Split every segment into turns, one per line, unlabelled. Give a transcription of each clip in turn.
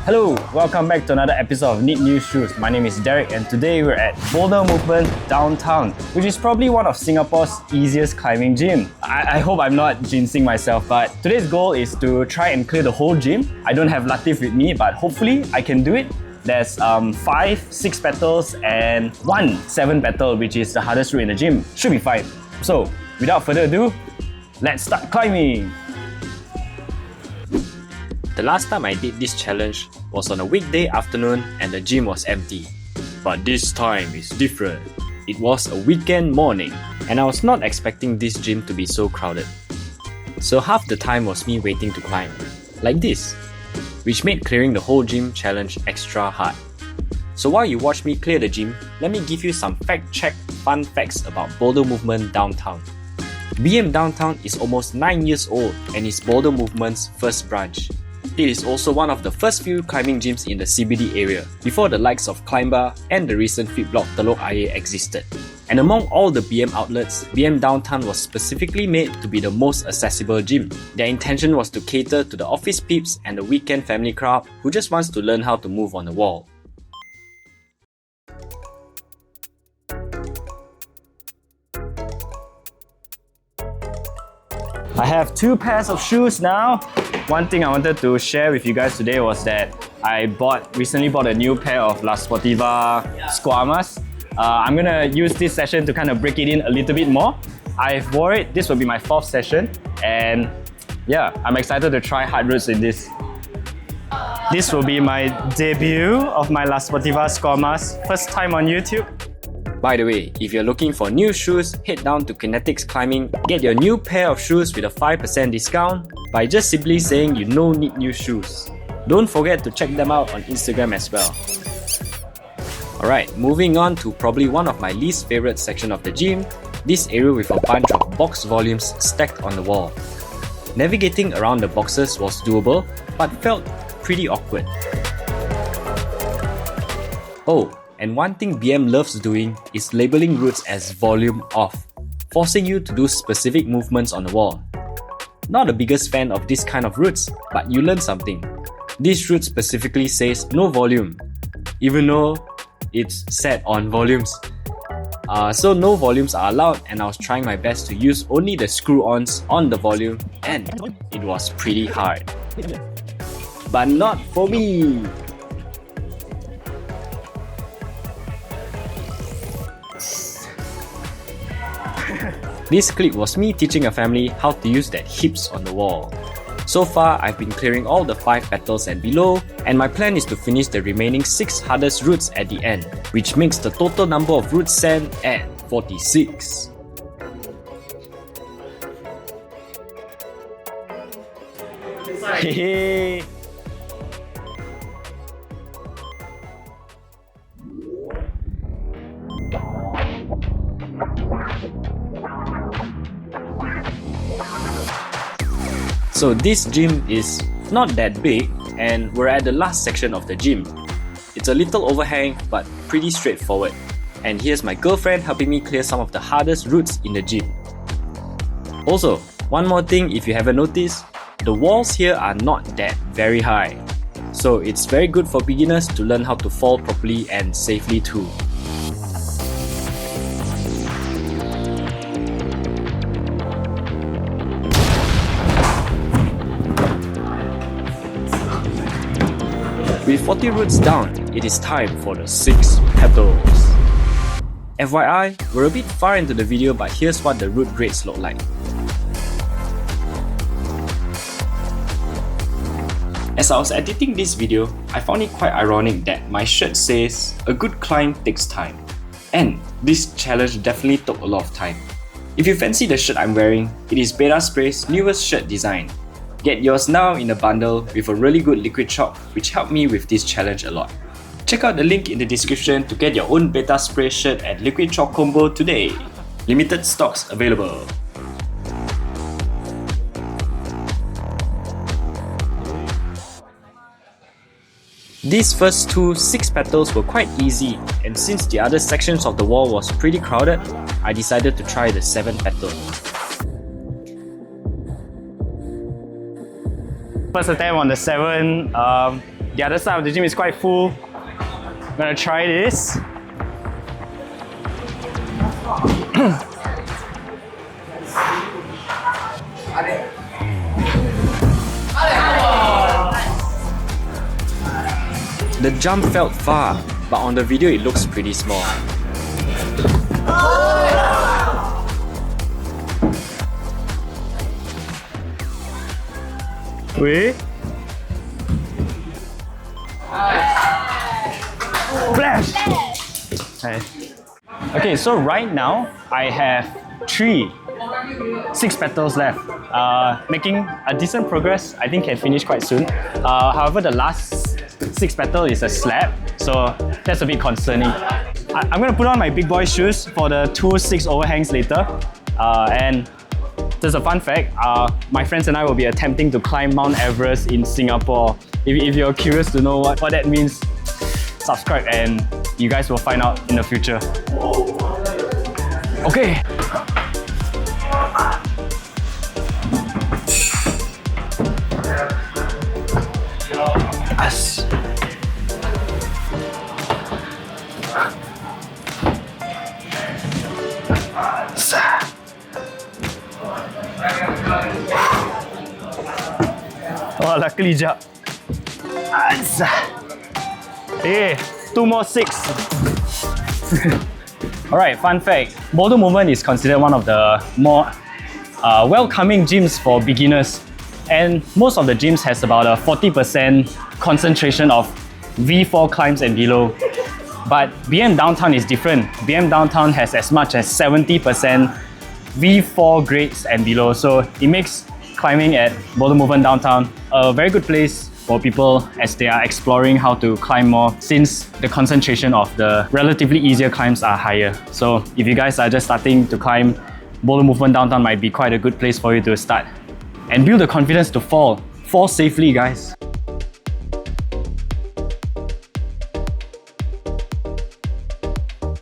Hello, welcome back to another episode of Need New Shoes. My name is Derek and today we're at Boulder Movement downtown, which is probably one of Singapore's easiest climbing gym. I hope I'm not jinxing myself, but today's goal is to try and clear the whole gym. I don't have Latif with me, but hopefully I can do it. There's 5 6 petals and 1 7 petal, which is the hardest route in the gym. Should be fine. So, without further ado, let's start climbing!
The last time I did this challenge was on a weekday afternoon and the gym was empty. But this time is different. It was a weekend morning and I was not expecting this gym to be so crowded. So half the time was me waiting to climb, like this, which made clearing the whole gym challenge extra hard. So while you watch me clear the gym, let me give you some fact-check fun facts about Boulder Movement downtown. BM Downtown is almost 9 years old and is Boulder Movement's first branch. It is also one of the first few climbing gyms in the CBD area, before the likes of Climber and the recent fit block Telok Ayer existed. And among all the BM outlets, BM Downtown was specifically made to be the most accessible gym. Their intention was to cater to the office peeps and the weekend family crowd who just wants to learn how to move on the wall.
I have 2 pairs of shoes now. One thing I wanted to share with you guys today was that I recently bought a new pair of La Sportiva Squamas. I'm gonna use this session to kind of break it in a little bit more. I've wore it, this will be my 4th session, and yeah, I'm excited to try hard routes in this. This will be my debut of my La Sportiva Squamas, first time on YouTube.
By the way, if you're looking for new shoes, head down to Kinetics Climbing, get your new pair of shoes with a 5% discount by just simply saying you need new shoes. Don't forget to check them out on Instagram as well. Alright, moving on to probably one of my least favorite section of the gym, this area with a bunch of box volumes stacked on the wall. Navigating around the boxes was doable, but felt pretty awkward. Oh, and one thing BM loves doing is labeling routes as volume off, forcing you to do specific movements on the wall. Not the biggest fan of this kind of routes, but you learn something. This route specifically says no volume, even though it's set on volumes. So no volumes are allowed and I was trying my best to use only the screw-ons on the volume and it was pretty hard. But not for me! This clip was me teaching a family how to use that hips on the wall. So far, I've been clearing all the 5 petals and below, and my plan is to finish the remaining 6 hardest routes at the end, which makes the total number of routes stand at 46.
Hehe.
So this gym is not that big and we're at the last section of the gym. It's a little overhang but pretty straightforward. And here's my girlfriend helping me clear some of the hardest routes in the gym. Also, one more thing if you haven't noticed, the walls here are not that very high. So it's very good for beginners to learn how to fall properly and safely too. With 40 routes down, it is time for the 6 petals. FYI, we're a bit far into the video but here's what the route grades look like. As I was editing this video, I found it quite ironic that my shirt says, "A good climb takes time." And this challenge definitely took a lot of time. If you fancy the shirt I'm wearing, it is Beta Spray's newest shirt design. Get yours now in a bundle with a really good liquid chalk which helped me with this challenge a lot. Check out the link in the description to get your own Beta Spray shirt and liquid chalk combo today. Limited stocks available. These first 2 6 petals were quite easy, and since the other sections of the wall was pretty crowded, I decided to try the 7 petal.
First attempt on the 7, The other side of the gym is quite full. I'm gonna try this.
The jump felt far, but on the video it looks pretty small.
Wait. Flash! Okay, so right now I have 6 petals left. Making a decent progress. I think can finish quite soon. However, the last 6 petal is a slab, so that's a bit concerning. I'm gonna put on my big boy shoes for the 2 6 overhangs later. And there's a fun fact, my friends and I will be attempting to climb Mount Everest in Singapore. If you're curious to know what that means, subscribe and you guys will find out in the future. Okay. Yes. Oh, luckily jump. Hey, 2 more 6. Alright, fun fact. Boulder movement is considered one of the more welcoming gyms for beginners. And most of the gyms has about a 40% concentration of V4 climbs and below. But BM Downtown is different. BM Downtown has as much as 70% V4 grades and below. So it makes climbing at Boulder Movement Downtown a very good place for people as they are exploring how to climb more, since the concentration of the relatively easier climbs are higher. So if you guys are just starting to climb, Boulder Movement Downtown might be quite a good place for you to start. And build the confidence to fall. Fall safely, guys.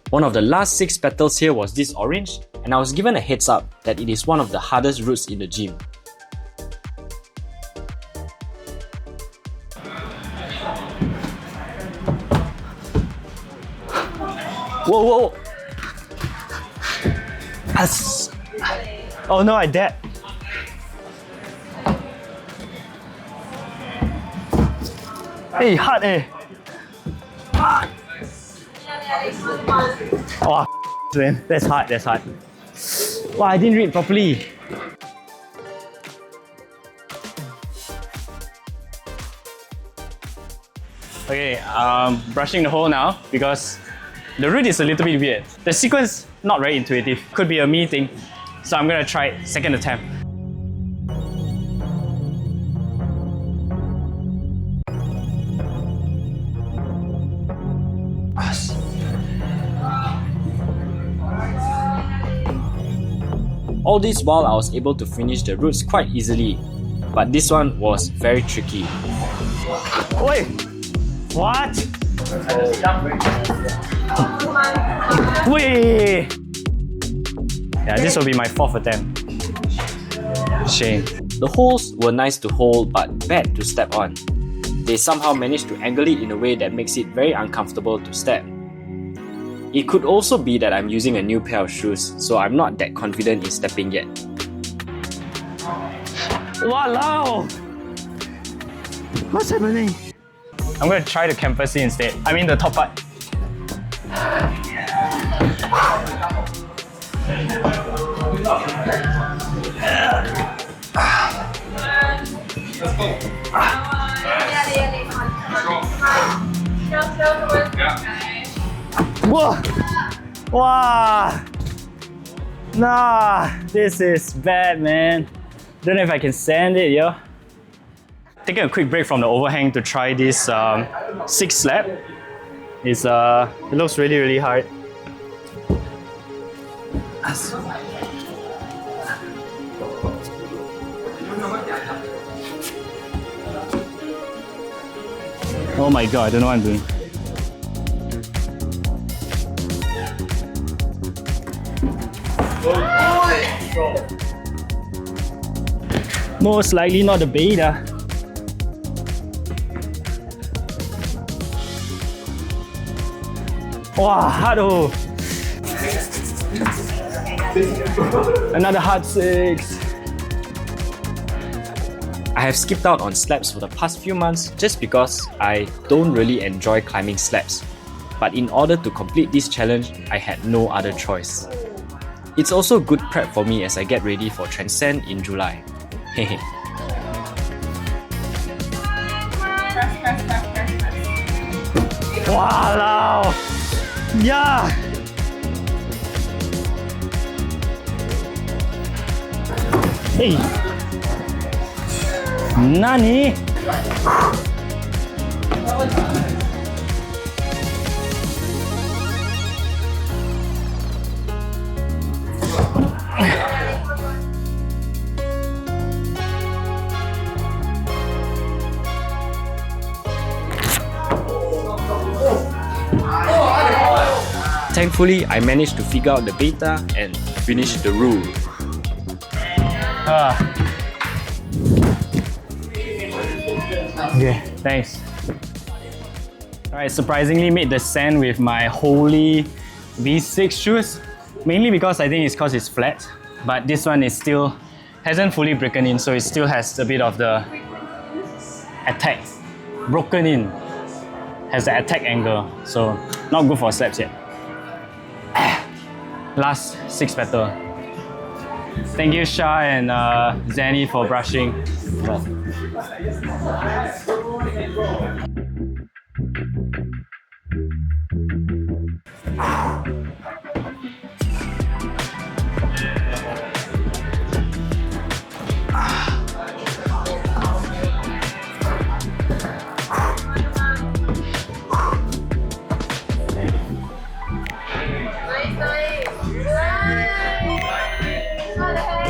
One of the last 6 petals here was this orange, and I was given a heads up that it is one of the hardest routes in the gym.
Whoa, whoa! Oh no, I dead. Hey, hard eh! Oh, man, that's hard, that's hard. Wow, I didn't read properly. Okay, brushing the hole now because the route is a little bit weird. The sequence not very intuitive. Could be a me thing. So I'm gonna try it, second attempt.
All this while I was able to finish the routes quite easily, but this one was very tricky.
Wait! What? Wait! Yeah, this will be my 4th attempt. Shame.
The holes were nice to hold but bad to step on. They somehow managed to angle it in a way that makes it very uncomfortable to step. It could also be that I'm using a new pair of shoes, so I'm not that confident in stepping yet.
Walao! What's happening? I'm gonna try the campus instead. I mean the top part. Whoa! Wow! Nah, this is bad, man. Don't know if I can stand it, yo. Taking a quick break from the overhang to try this 6 slab. It looks really, really hard. Oh my god, I don't know what I'm doing. Most likely not the beta. Wow, hard oh. Another hard 6.
I have skipped out on slabs for the past few months just because I don't really enjoy climbing slabs. But in order to complete this challenge, I had no other choice. It's also good prep for me as I get ready for Transcend in July. Hehe.
Wow! Yeah! Hey! Nani?
Thankfully, I managed to figure out the beta and finish the rule.
Okay, thanks. Alright, surprisingly made the sand with my Holy V6 shoes. Mainly because I think it's because it's flat. But this one is still hasn't fully broken in, so it still has a bit of the attack. Broken in. Has the attack angle. So not good for slabs yet. Last 6 petal. Thank you Shah and Zanny for brushing.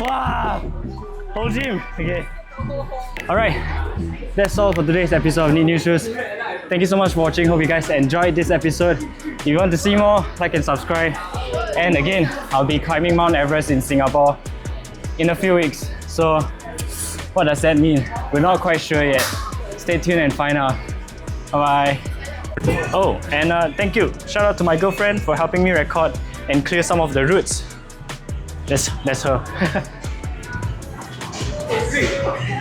Wow! Whole gym. Okay. Alright, that's all for today's episode of Need New Shoes. Thank you so much for watching. Hope you guys enjoyed this episode. If you want to see more, like and subscribe. And again, I'll be climbing Mount Everest in Singapore in a few weeks. So what does that mean? We're not quite sure yet. Stay tuned and find out. Bye bye. Oh, and thank you. Shout out to my girlfriend for helping me record and clear some of the routes. That's her.